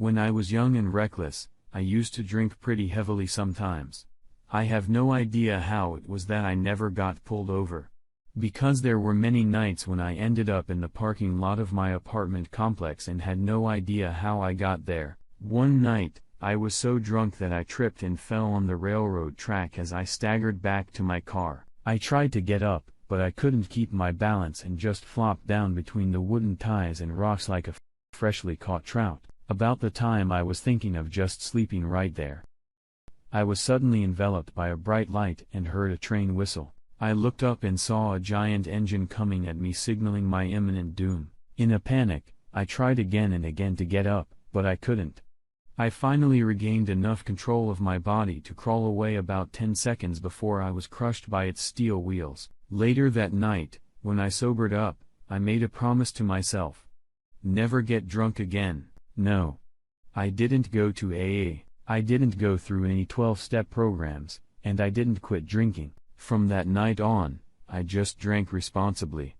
When I was young and reckless, I used to drink pretty heavily sometimes. I have no idea how it was that I never got pulled over. Because there were many nights when I ended up in the parking lot of my apartment complex and had no idea how I got there. One night, I was so drunk that I tripped and fell on the railroad track as I staggered back to my car. I tried to get up, but I couldn't keep my balance and just flopped down between the wooden ties and rocks like a freshly caught trout. About the time I was thinking of just sleeping right there, I was suddenly enveloped by a bright light and heard a train whistle. I looked up and saw a giant engine coming at me, signaling my imminent doom. In a panic, I tried again and again to get up, but I couldn't. I finally regained enough control of my body to crawl away about 10 seconds before I was crushed by its steel wheels. Later that night, when I sobered up, I made a promise to myself. Never get drunk again. No. I didn't go to AA. I didn't go through any 12-step programs, and I didn't quit drinking. From that night on, I just drank responsibly.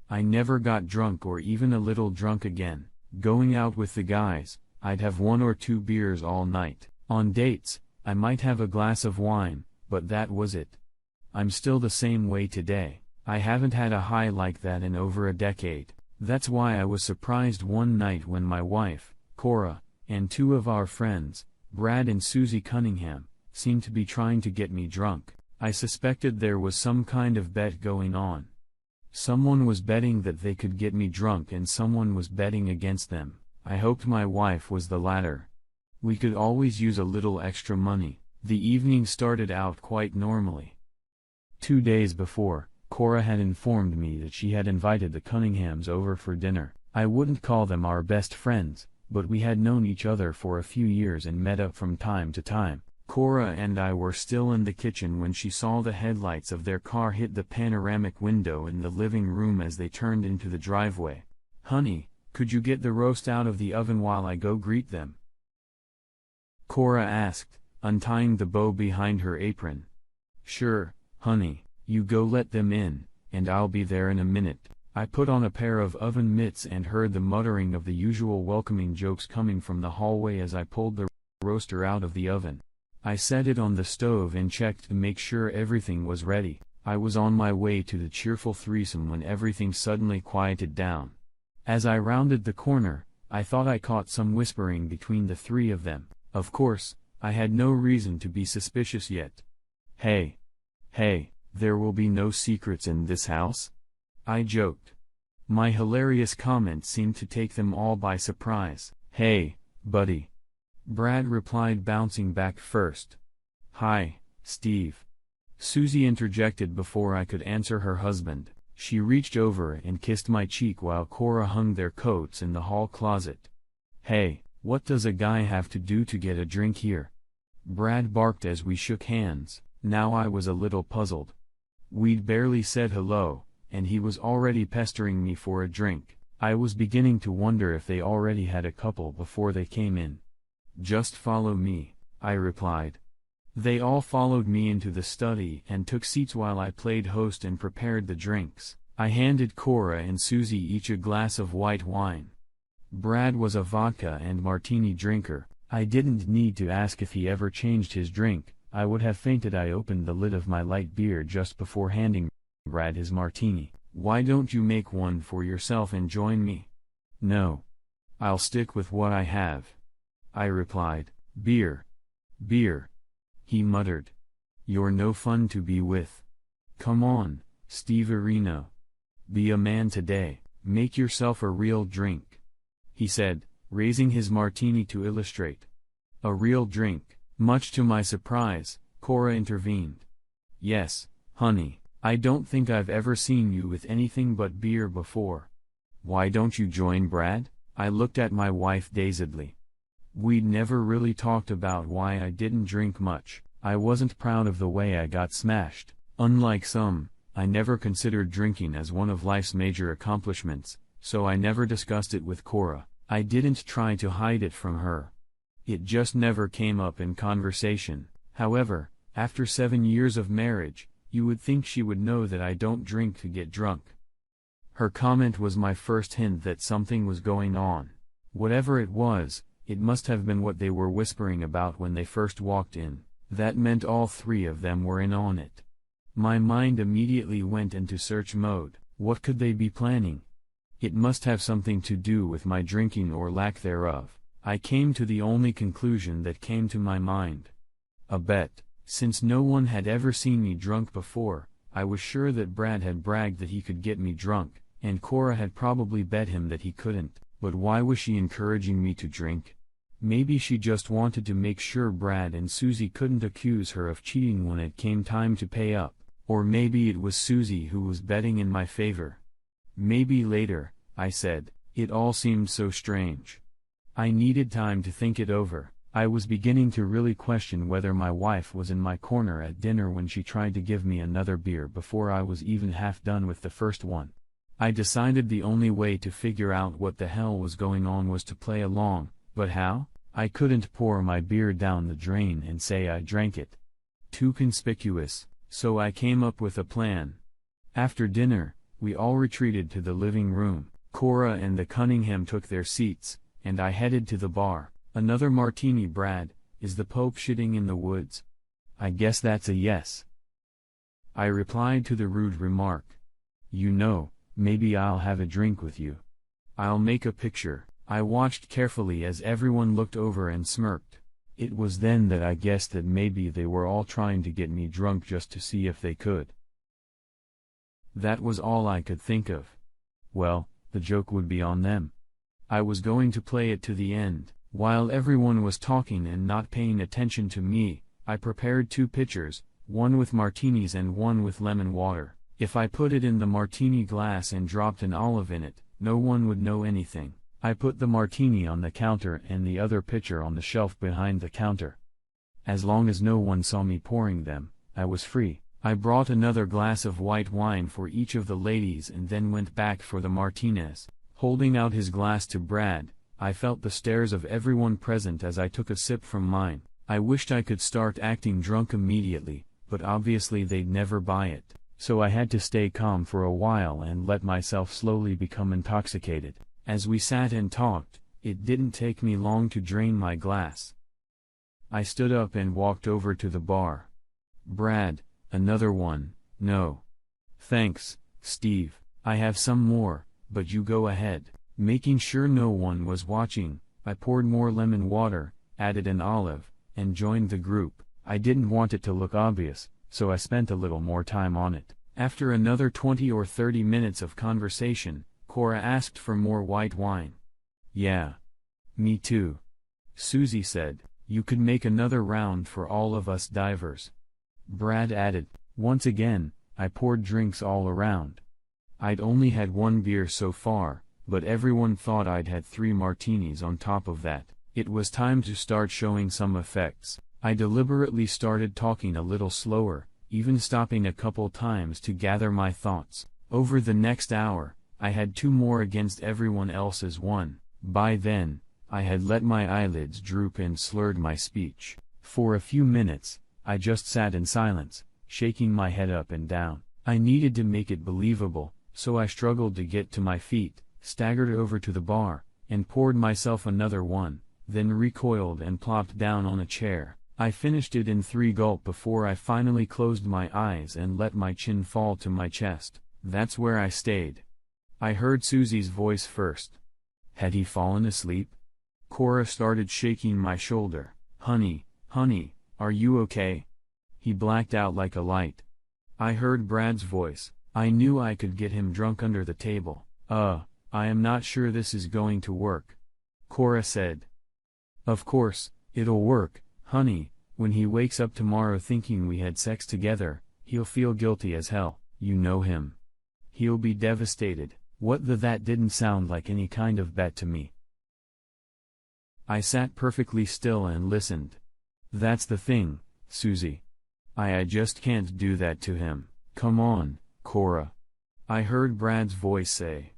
I never got drunk or even a little drunk again. Going out with the guys, I'd have 1 or 2 beers all night. On dates, I might have a glass of wine, but that was it. I'm still the same way today. I haven't had a high like that in over a decade. That's why I was surprised one night when my wife, Cora, and 2 of our friends, Brad and Susie Cunningham, seemed to be trying to get me drunk. I suspected there was some kind of bet going on. Someone was betting that they could get me drunk and someone was betting against them. I hoped my wife was the latter. We could always use a little extra money. The evening started out quite normally. 2 days before, Cora had informed me that she had invited the Cunninghams over for dinner. I wouldn't call them our best friends, but we had known each other for a few years and met up from time to time. Cora and I were still in the kitchen when she saw the headlights of their car hit the panoramic window in the living room as they turned into the driveway. "Honey, could you get the roast out of the oven while I go greet them?" Cora asked, untying the bow behind her apron. "Sure, honey, you go let them in, and I'll be there in a minute." I put on a pair of oven mitts and heard the muttering of the usual welcoming jokes coming from the hallway as I pulled the roaster out of the oven. I set it on the stove and checked to make sure everything was ready. I was on my way to the cheerful threesome when everything suddenly quieted down. As I rounded the corner, I thought I caught some whispering between the 3 of them. Of course, I had no reason to be suspicious yet. Hey, there will be no secrets in this house?" I joked. My hilarious comment seemed to take them all by surprise. "Hey, buddy," Brad replied, bouncing back first. "Hi, Steve," Susie interjected before I could answer her husband. She reached over and kissed my cheek while Cora hung their coats in the hall closet. "Hey, what does a guy have to do to get a drink here?" Brad barked as we shook hands. Now I was a little puzzled. We'd barely said hello, and he was already pestering me for a drink. I was beginning to wonder if they already had a couple before they came in. "Just follow me," I replied. They all followed me into the study and took seats while I played host and prepared the drinks. I handed Cora and Susie each a glass of white wine. Brad was a vodka and martini drinker. I didn't need to ask if he ever changed his drink. I would have fainted. I opened the lid of my light beer just before handing Brad his martini. "Why don't you make one for yourself and join me?" "No. I'll stick with what I have," I replied. Beer. He muttered. "You're no fun to be with. Come on, Steve Areno. Be a man today. Make yourself a real drink," he said, raising his martini to illustrate. "A real drink." Much to my surprise, Cora intervened. "Yes, honey, I don't think I've ever seen you with anything but beer before. Why don't you join Brad?" I looked at my wife dazedly. We'd never really talked about why I didn't drink much. I wasn't proud of the way I got smashed. Unlike some, I never considered drinking as one of life's major accomplishments, so I never discussed it with Cora. I didn't try to hide it from her. It just never came up in conversation. However, after 7 years of marriage, you would think she would know that I don't drink to get drunk. Her comment was my first hint that something was going on. Whatever it was It must have been what they were whispering about when they first walked in. That meant all three of them were in on it. My mind immediately went into search mode. What could they be planning? It must have something to do with my drinking or lack thereof. I came to the only conclusion that came to my mind. A bet. Since no one had ever seen me drunk before, I was sure that Brad had bragged that he could get me drunk, and Cora had probably bet him that he couldn't. But why was she encouraging me to drink? Maybe she just wanted to make sure Brad and Susie couldn't accuse her of cheating when it came time to pay up. Or maybe it was Susie who was betting in my favor. Maybe later, I said. It all seemed so strange. I needed time to think it over. I was beginning to really question whether my wife was in my corner at dinner when she tried to give me another beer before I was even half done with the first one. I decided the only way to figure out what the hell was going on was to play along, but how? I couldn't pour my beer down the drain and say I drank it. Too conspicuous, so I came up with a plan. After dinner, we all retreated to the living room. Cora and the Cunningham took their seats, and I headed to the bar. Another martini, Brad. Is the Pope shitting in the woods? I guess that's a yes. I replied to the rude remark. You know, maybe I'll have a drink with you. I'll make a picture. I watched carefully as everyone looked over and smirked. It was then that I guessed that maybe they were all trying to get me drunk just to see if they could. That was all I could think of. Well, the joke would be on them. I was going to play it to the end. While everyone was talking and not paying attention to me, I prepared 2 pitchers, one with martinis and one with lemon water. If I put it in the martini glass and dropped an olive in it, no one would know anything. I put the martini on the counter and the other pitcher on the shelf behind the counter. As long as no one saw me pouring them, I was free. I brought another glass of white wine for each of the ladies and then went back for the martinis. Holding out his glass to Brad, I felt the stares of everyone present as I took a sip from mine. I wished I could start acting drunk immediately, but obviously they'd never buy it, so I had to stay calm for a while and let myself slowly become intoxicated. As we sat and talked, it didn't take me long to drain my glass. I stood up and walked over to the bar. Brad, another one. No. Thanks, Steve. I have some more, but you go ahead. Making sure no one was watching, I poured more lemon water, added an olive, and joined the group. I didn't want it to look obvious, so I spent a little more time on it. After another 20 or 30 minutes of conversation, Cora asked for more white wine. Yeah. Me too. Susie said, you could make another round for all of us divers. Brad added. Once again, I poured drinks all around. I'd only had 1 beer so far, but everyone thought I'd had 3 martinis on top of that. It was time to start showing some effects. I deliberately started talking a little slower, even stopping a couple times to gather my thoughts. Over the next hour, I had 2 more against everyone else's 1. By then, I had let my eyelids droop and slurred my speech. For a few minutes, I just sat in silence, shaking my head up and down. I needed to make it believable, so I struggled to get to my feet, staggered over to the bar, and poured myself another one, then recoiled and plopped down on a chair. I finished it in 3 gulps before I finally closed my eyes and let my chin fall to my chest. That's where I stayed. I heard Susie's voice first. Had he fallen asleep? Cora started shaking my shoulder. Honey, are you okay? He blacked out like a light. I heard Brad's voice. I knew I could get him drunk under the table. I am not sure this is going to work. Cora said. Of course, it'll work, honey. When he wakes up tomorrow thinking we had sex together, he'll feel guilty as hell. You know him. He'll be devastated. That didn't sound like any kind of bet to me. I sat perfectly still and listened. That's the thing, Susie. I just can't do that to him. Come on, Cora. I heard Brad's voice say.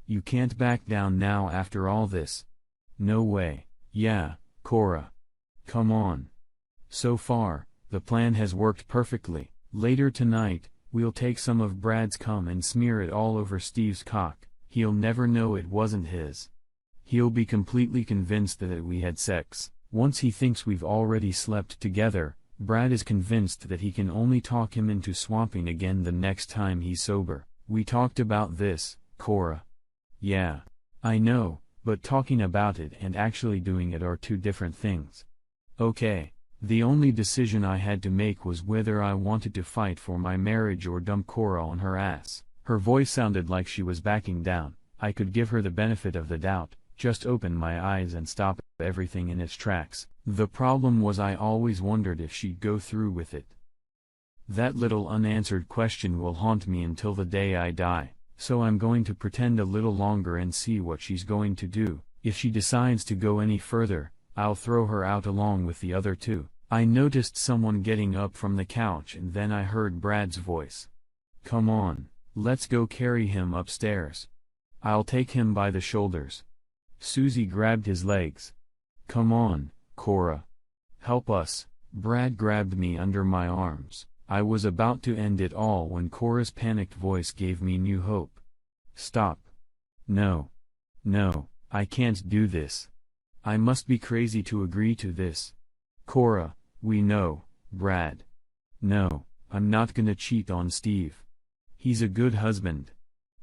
You can't back down now after all this. No way. Yeah, Cora. Come on. So far, the plan has worked perfectly. Later tonight, we'll take some of Brad's cum and smear it all over Steve's cock. He'll never know it wasn't his. He'll be completely convinced that we had sex. Once he thinks we've already slept together, Brad is convinced that he can only talk him into swapping again the next time he's sober. We talked about this, Cora. Yeah. I know, but talking about it and actually doing it are two different things. Okay. The only decision I had to make was whether I wanted to fight for my marriage or dump Cora on her ass. Her voice sounded like she was backing down. I could give her the benefit of the doubt, just open my eyes and stop everything in its tracks. The problem was I always wondered if she'd go through with it. That little unanswered question will haunt me until the day I die, so I'm going to pretend a little longer and see what she's going to do. If she decides to go any further, I'll throw her out along with the other two. I noticed someone getting up from the couch and then I heard Brad's voice. Come on, let's go carry him upstairs. I'll take him by the shoulders. Susie grabbed his legs. Come on, Cora. Help us. Brad grabbed me under my arms. I was about to end it all when Cora's panicked voice gave me new hope. Stop. No. No, I can't do this. I must be crazy to agree to this. Cora, we know, Brad. No, I'm not gonna cheat on Steve. He's a good husband.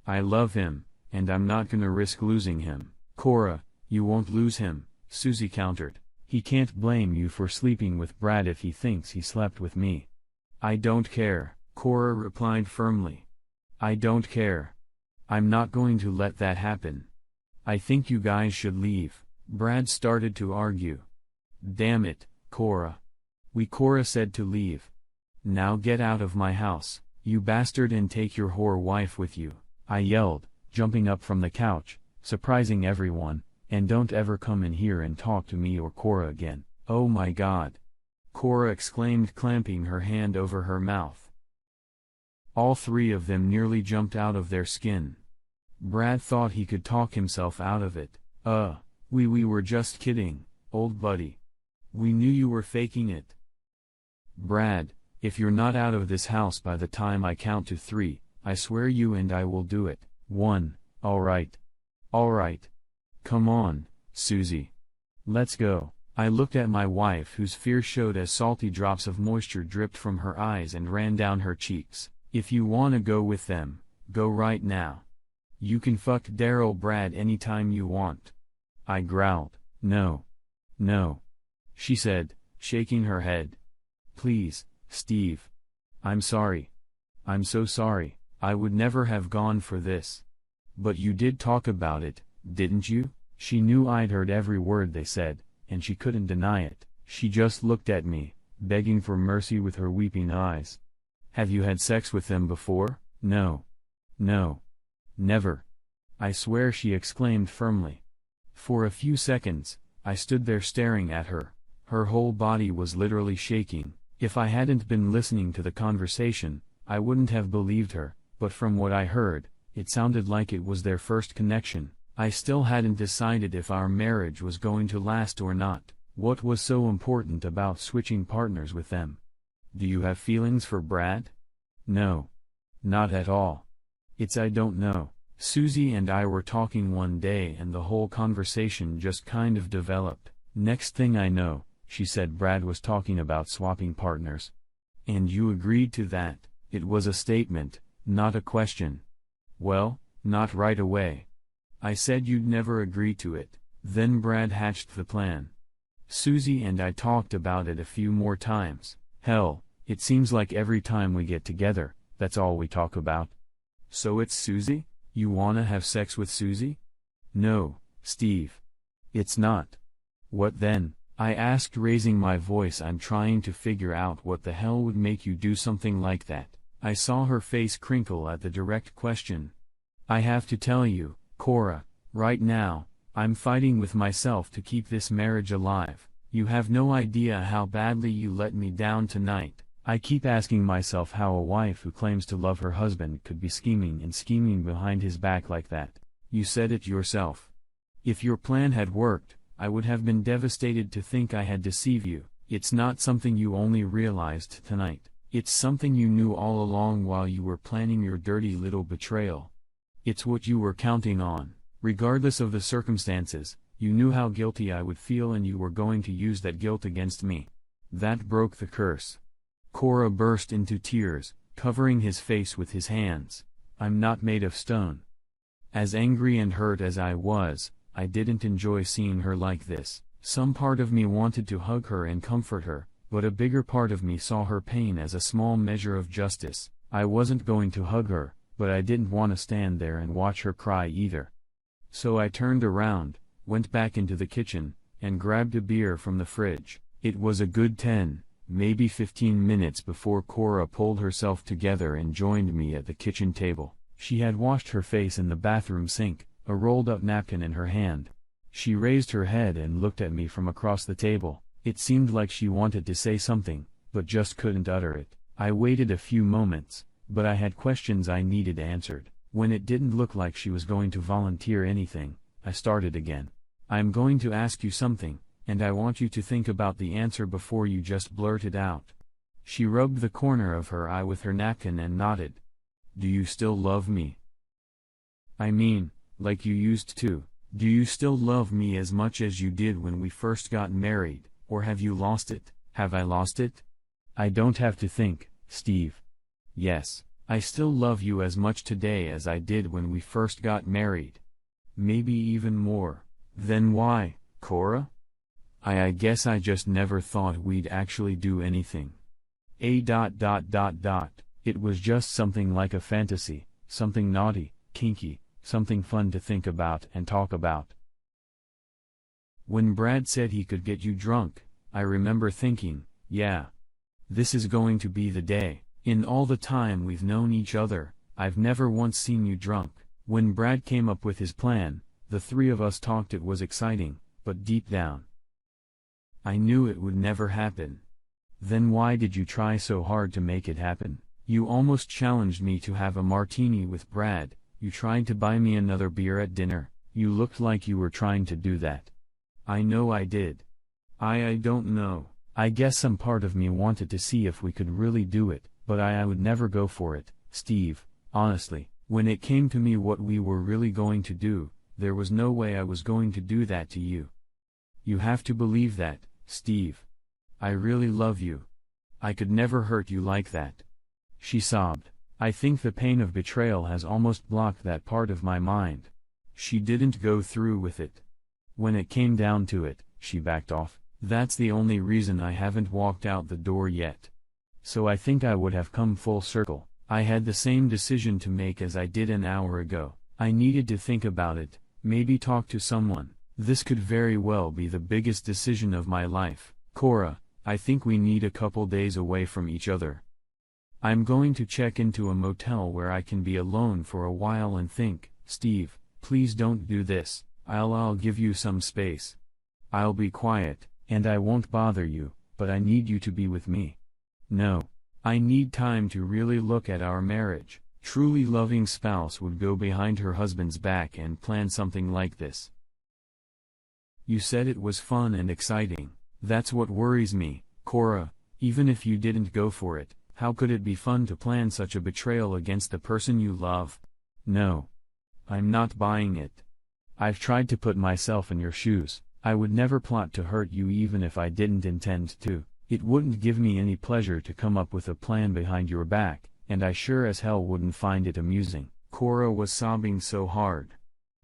I love him, and I'm not gonna risk losing him. Cora, you won't lose him, Susie countered. He can't blame you for sleeping with Brad if he thinks he slept with me. I don't care, Cora replied firmly. I don't care. I'm not going to let that happen. I think you guys should leave. Brad started to argue. Damn it, Cora. Cora said to leave. Now get out of my house, you bastard, and take your whore wife with you, I yelled, jumping up from the couch, surprising everyone, and don't ever come in here and talk to me or Cora again. Oh my God. Cora exclaimed, clamping her hand over her mouth. All three of them nearly jumped out of their skin. Brad thought he could talk himself out of it. We were just kidding, old buddy. We knew you were faking it. Brad, if you're not out of this house by the time I count to 3, I swear you and I will do it. 1, alright. Alright. Come on, Susie. Let's go. I looked at my wife, whose fear showed as salty drops of moisture dripped from her eyes and ran down her cheeks. If you wanna go with them, go right now. You can fuck Daryl Brad anytime you want. I growled. No. No. She said, shaking her head. Please, Steve. I'm sorry. I'm so sorry. I would never have gone for this. But you did talk about it, didn't you? She knew I'd heard every word they said, and she couldn't deny it. She just looked at me, begging for mercy with her weeping eyes. Have you had sex with them before? No. No. Never. I swear, she exclaimed firmly. For a few seconds, I stood there staring at her. Her whole body was literally shaking. If I hadn't been listening to the conversation, I wouldn't have believed her, but from what I heard, it sounded like it was their first connection. I still hadn't decided if our marriage was going to last or not. What was so important about switching partners with them? Do you have feelings for Brad? No. Not at all. It's I don't know. Susie and I were talking one day and the whole conversation just kind of developed. Next thing I know, she said Brad was talking about swapping partners. And you agreed to that? It was a statement, not a question. Well, not right away. I said you'd never agree to it. Then Brad hatched the plan. Susie and I talked about it a few more times. Hell, it seems like every time we get together, that's all we talk about. So it's Susie? You wanna have sex with Susie? No, Steve. It's not. What then? I asked, raising my voice. I'm trying to figure out what the hell would make you do something like that. I saw her face crinkle at the direct question. I have to tell you, Cora, right now, I'm fighting with myself to keep this marriage alive. You have no idea how badly you let me down tonight. I keep asking myself how a wife who claims to love her husband could be scheming behind his back like that. You said it yourself. If your plan had worked, I would have been devastated to think I had deceived you. It's not something you only realized tonight. It's something you knew all along while you were planning your dirty little betrayal. It's what you were counting on. Regardless of the circumstances, you knew how guilty I would feel and you were going to use that guilt against me. That broke the curse. Cora burst into tears, covering his face with his hands. I'm not made of stone. As angry and hurt as I was, I didn't enjoy seeing her like this. Some part of me wanted to hug her and comfort her, but a bigger part of me saw her pain as a small measure of justice. I wasn't going to hug her, but I didn't want to stand there and watch her cry either. So I turned around, went back into the kitchen, and grabbed a beer from the fridge. It was a good 10, maybe 15 minutes before Cora pulled herself together and joined me at the kitchen table. She had washed her face in the bathroom sink, a rolled-up napkin in her hand. She raised her head and looked at me from across the table. It seemed like she wanted to say something, but just couldn't utter it. I waited a few moments, but I had questions I needed answered. When it didn't look like she was going to volunteer anything, I started again. I'm going to ask you something, and I want you to think about the answer before you just blurt it out. She rubbed the corner of her eye with her napkin and nodded. Do you still love me? I mean, like you used to. Do you still love me as much as you did when we first got married, or have you lost it? Have I lost it? I don't have to think, Steve. Yes, I still love you as much today as I did when we first got married. Maybe even more. Then why, Cora? I guess I just never thought we'd actually do anything. It was just something like a fantasy, something naughty, kinky, something fun to think about and talk about. When Brad said he could get you drunk, I remember thinking, yeah, this is going to be the day. In all the time we've known each other, I've never once seen you drunk. When Brad came up with his plan, the three of us talked. It was exciting, but deep down, I knew it would never happen. Then why did you try so hard to make it happen? You almost challenged me to have a martini with Brad. You tried to buy me another beer at dinner. You looked like you were trying to do that. I know I did. I don't know. I guess some part of me wanted to see if we could really do it, but I would never go for it, Steve. Honestly, when it came to me what we were really going to do, there was no way I was going to do that to you. You have to believe that, Steve. I really love you. I could never hurt you like that. She sobbed. I think the pain of betrayal has almost blocked that part of my mind. She didn't go through with it. When it came down to it, she backed off. That's the only reason I haven't walked out the door yet. So I think I would have come full circle. I had the same decision to make as I did an hour ago. I needed to think about it, maybe talk to someone. This could very well be the biggest decision of my life. Cora, I think we need a couple days away from each other. I'm going to check into a motel where I can be alone for a while and think. Steve, please don't do this. I'll give you some space. I'll be quiet, and I won't bother you, but I need you to be with me. No. I need time to really look at our marriage. Truly loving spouse would go behind her husband's back and plan something like this. You said it was fun and exciting. That's what worries me, Cora. Even if you didn't go for it, how could it be fun to plan such a betrayal against the person you love? No. I'm not buying it. I've tried to put myself in your shoes. I would never plot to hurt you even if I didn't intend to. It wouldn't give me any pleasure to come up with a plan behind your back, and I sure as hell wouldn't find it amusing. Cora was sobbing so hard.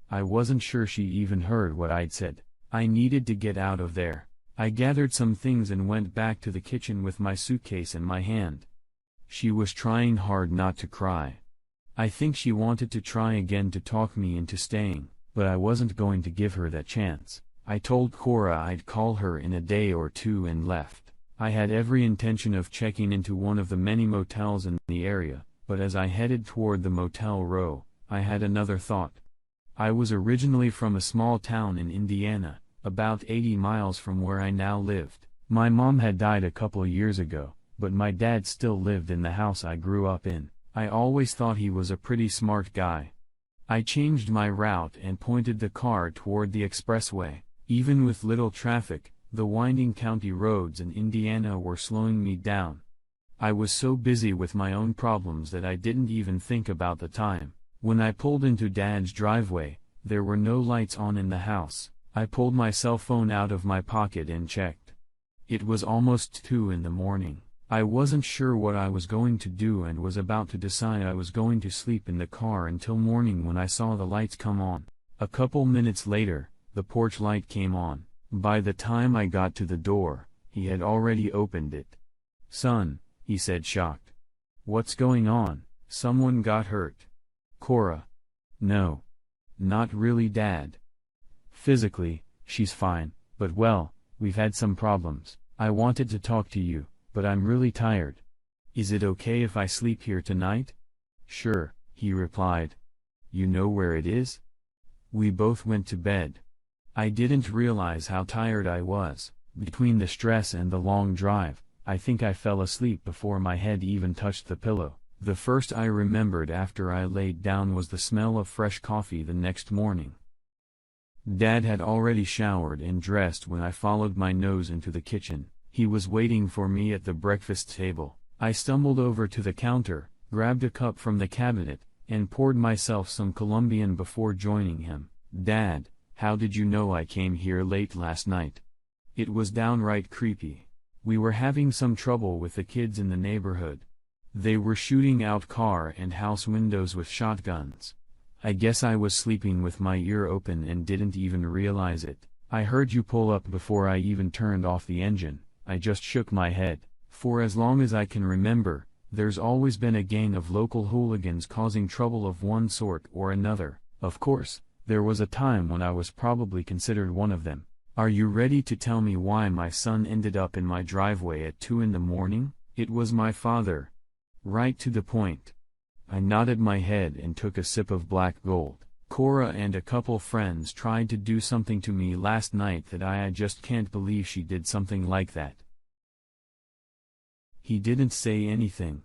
I wasn't sure she even heard what I'd said. I needed to get out of there. I gathered some things and went back to the kitchen with my suitcase in my hand. She was trying hard not to cry. I think she wanted to try again to talk me into staying, but I wasn't going to give her that chance. I told Cora I'd call her in a day or two and left. I had every intention of checking into one of the many motels in the area, but as I headed toward the motel row, I had another thought. I was originally from a small town in Indiana, about 80 miles from where I now lived. My mom had died a couple years ago, but my dad still lived in the house I grew up in. I always thought he was a pretty smart guy. I changed my route and pointed the car toward the expressway. Even with little traffic, the winding county roads in Indiana were slowing me down. I was so busy with my own problems that I didn't even think about the time. When I pulled into Dad's driveway, There were no lights on in the house. I pulled my cell phone out of my pocket and checked. It was almost 2 in the morning. I wasn't sure what I was going to do and was about to decide I was going to sleep in the car until morning when I saw the lights come on. A couple minutes later, the porch light came on. By the time I got to the door, he had already opened it. "Son," he said, shocked. "What's going on? Someone got hurt?" "Cora." "No. Not really, Dad. Physically, she's fine, but well, we've had some problems. I wanted to talk to you, but I'm really tired. Is it okay if I sleep here tonight?" "Sure," he replied. "You know where it is?" We both went to bed. I didn't realize how tired I was. Between the stress and the long drive, I think I fell asleep before my head even touched the pillow. The first I remembered after I laid down was the smell of fresh coffee the next morning. Dad had already showered and dressed when I followed my nose into the kitchen. He was waiting for me at the breakfast table. I stumbled over to the counter, grabbed a cup from the cabinet, and poured myself some Colombian before joining him. "Dad, how did you know I came here late last night?" It was downright creepy. We were having some trouble with the kids in the neighborhood. They were shooting out car and house windows with shotguns. I guess I was sleeping with my ear open and didn't even realize it. "I heard you pull up before I even turned off the engine." I just shook my head. For as long as I can remember, there's always been a gang of local hooligans causing trouble of one sort or another. Of course, there was a time when I was probably considered one of them. "Are you ready to tell me why my son ended up in my driveway at 2 in the morning? It was my father. Right to the point." I nodded my head and took a sip of black gold. "Cora and a couple friends tried to do something to me last night that I just can't believe she did something like that." He didn't say anything.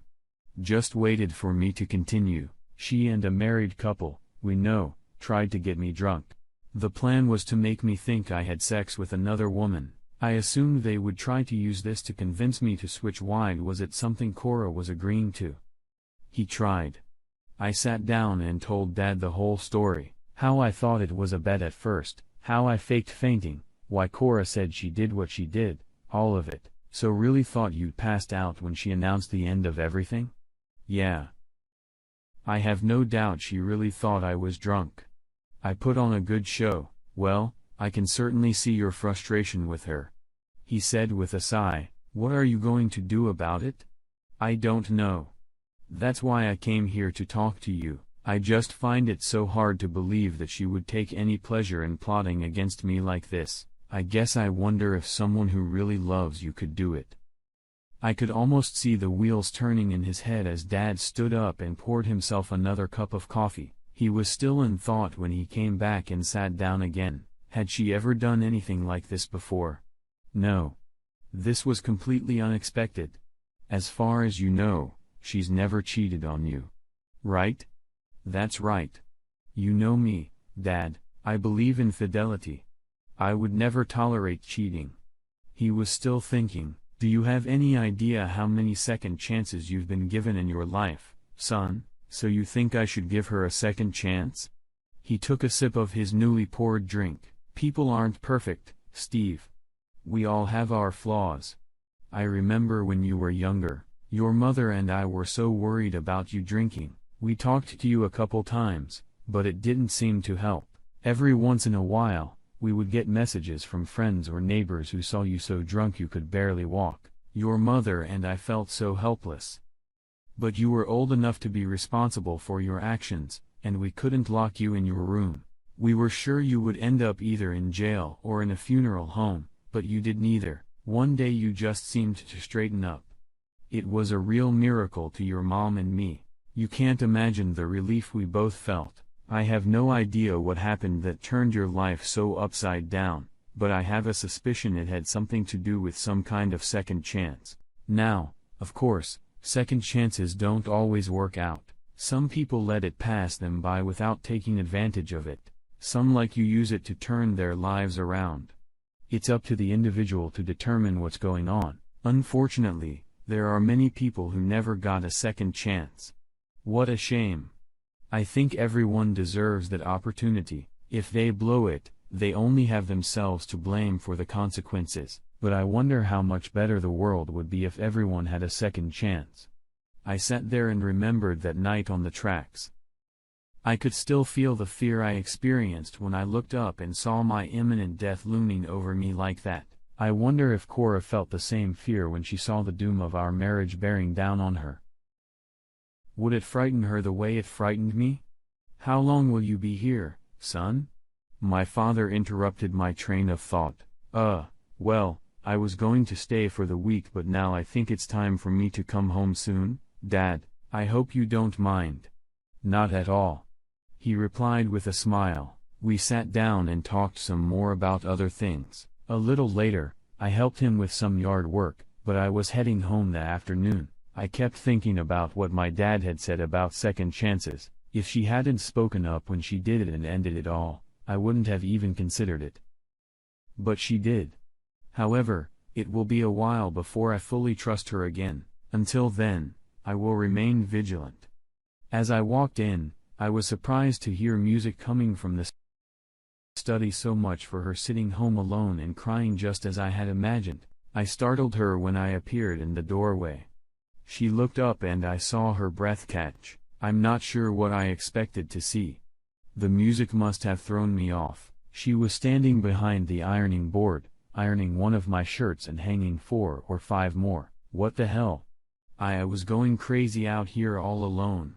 Just waited for me to continue. "She and a married couple, we know, tried to get me drunk. The plan was to make me think I had sex with another woman. I assumed they would try to use this to convince me to switch. Why was it something Cora was agreeing to?" He tried. I sat down and told Dad the whole story. How I thought it was a bet at first, how I faked fainting, why Cora said she did what she did, all of it. "So really thought you'd passed out when she announced the end of everything?" "Yeah. I have no doubt she really thought I was drunk. I put on a good show." "Well, I can certainly see your frustration with her," he said with a sigh. "What are you going to do about it?" "I don't know. That's why I came here to talk to you. I just find it so hard to believe that she would take any pleasure in plotting against me like this. I guess I wonder if someone who really loves you could do it." I could almost see the wheels turning in his head as Dad stood up and poured himself another cup of coffee. He was still in thought when he came back and sat down again. Had she ever done anything like this before? No. This was completely unexpected. "As far as you know, she's never cheated on you. Right?" "That's right. You know me, Dad, I believe in fidelity. I would never tolerate cheating." He was still thinking. "Do you have any idea how many second chances you've been given in your life, son? So you think I should give her a second chance?" He took a sip of his newly poured drink. "People aren't perfect, Steve. We all have our flaws. I remember when you were younger, your mother and I were so worried about you drinking. We talked to you a couple times, but it didn't seem to help. Every once in a while, we would get messages from friends or neighbors who saw you so drunk you could barely walk. Your mother and I felt so helpless. But you were old enough to be responsible for your actions, and we couldn't lock you in your room. We were sure you would end up either in jail or in a funeral home, but you did neither. One day you just seemed to straighten up. It was a real miracle to your mom and me. You can't imagine the relief we both felt. I have no idea what happened that turned your life so upside down, but I have a suspicion it had something to do with some kind of second chance. Now, of course, second chances don't always work out. Some people let it pass them by without taking advantage of it. Some like you use it to turn their lives around. It's up to the individual to determine what's going on. Unfortunately, there are many people who never got a second chance. What a shame. I think everyone deserves that opportunity, If they blow it, they only have themselves to blame for the consequences, but I wonder how much better the world would be if everyone had a second chance. I sat there and remembered that night on the tracks. I could still feel the fear I experienced when I looked up and saw my imminent death looming over me like that. I wonder if Cora felt the same fear when she saw the doom of our marriage bearing down on her. Would it frighten her the way it frightened me? "How long will you be here, son?" My father interrupted my train of thought. Well, I was going to stay for the week, but now I think it's time for me to come home soon, Dad. I hope you don't mind." "Not at all," he replied with a smile. We sat down and talked some more about other things. A little later, I helped him with some yard work, but I was heading home that afternoon. I kept thinking about what my dad had said about second chances. If she hadn't spoken up when she did it and ended it all, I wouldn't have even considered it. But she did. However, it will be a while before I fully trust her again. Until then, I will remain vigilant. As I walked in, I was surprised to hear music coming from the study, so much for her sitting home alone and crying just as I had imagined. I startled her when I appeared in the doorway. She looked up and I saw her breath catch. I'm not sure what I expected to see. The music must have thrown me off. She was standing behind the ironing board, ironing one of my shirts and hanging 4 or 5 more. What the hell? I was going crazy out here all alone.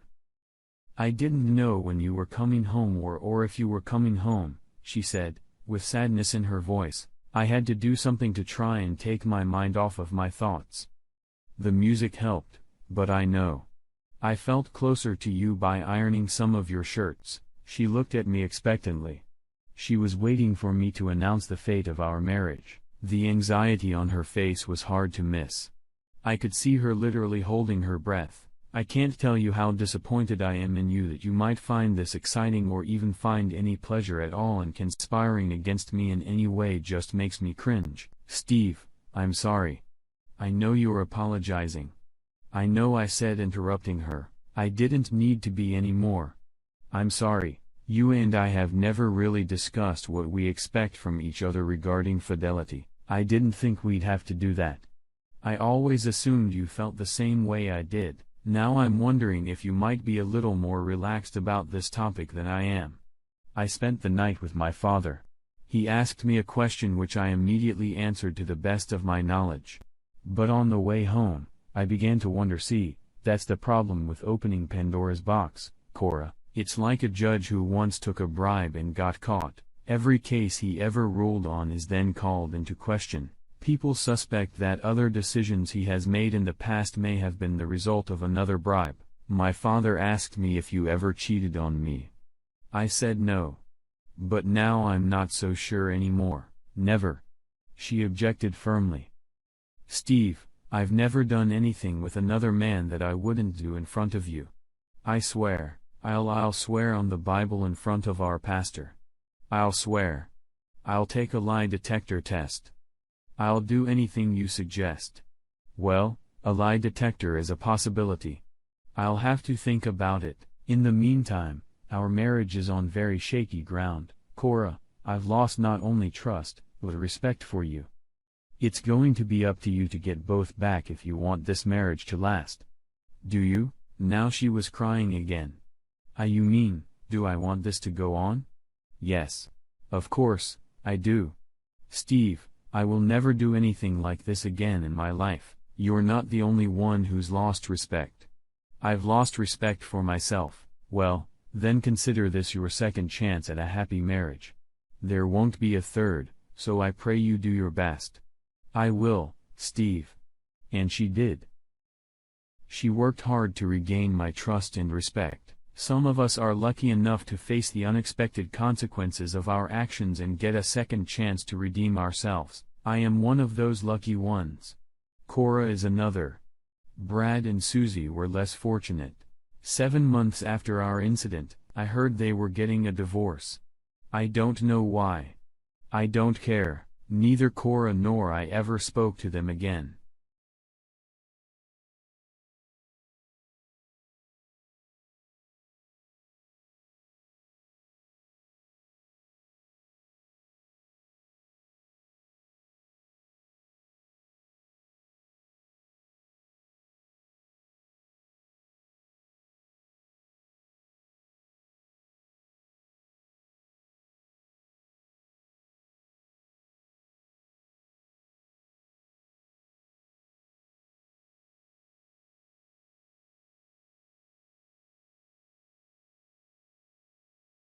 "I didn't know when you were coming home or if you were coming home," she said, with sadness in her voice. I had to do something to try and take my mind off of my thoughts. The music helped, but I know. I felt closer to you by ironing some of your shirts. She looked at me expectantly. She was waiting for me to announce the fate of our marriage. The anxiety on her face was hard to miss. I could see her literally holding her breath. "I can't tell you how disappointed I am in you that you might find this exciting or even find any pleasure at all, and conspiring against me in any way just makes me cringe. Steve, I'm sorry. I know you're apologizing. I know," I said, interrupting her. "I didn't need to be any more. I'm sorry. You and I have never really discussed what we expect from each other regarding fidelity. I didn't think we'd have to do that. I always assumed you felt the same way I did. Now I'm wondering if you might be a little more relaxed about this topic than I am." I spent the night with my father. He asked me a question which I immediately answered to the best of my knowledge. But on the way home, I began to wonder, see, that's the problem with opening Pandora's box, Cora. It's like a judge who once took a bribe and got caught. Every case he ever ruled on is then called into question. People suspect that other decisions he has made in the past may have been the result of another bribe. My father asked me if you ever cheated on me. I said no. But now I'm not so sure anymore. Never. She objected firmly. Steve, I've never done anything with another man that I wouldn't do in front of you. I swear. I'll swear on the Bible in front of our pastor. I'll swear. I'll take a lie detector test. I'll do anything you suggest. Well, a lie detector is a possibility. I'll have to think about it. In the meantime, our marriage is on very shaky ground. Cora, I've lost not only trust, but respect for you. It's going to be up to you to get both back if you want this marriage to last. Do you? Now she was crying again. You mean, do I want this to go on? Yes. Of course, I do. Steve, I will never do anything like this again in my life. You're not the only one who's lost respect. I've lost respect for myself. Well, then consider this your second chance at a happy marriage. There won't be a third, so I pray you do your best. I will, Steve. And she did. She worked hard to regain my trust and respect. Some of us are lucky enough to face the unexpected consequences of our actions and get a second chance to redeem ourselves. I am one of those lucky ones. Cora is another. Brad and Susie were less fortunate. 7 months after our incident, I heard they were getting a divorce. I don't know why. I don't care. Neither Cora nor I ever spoke to them again.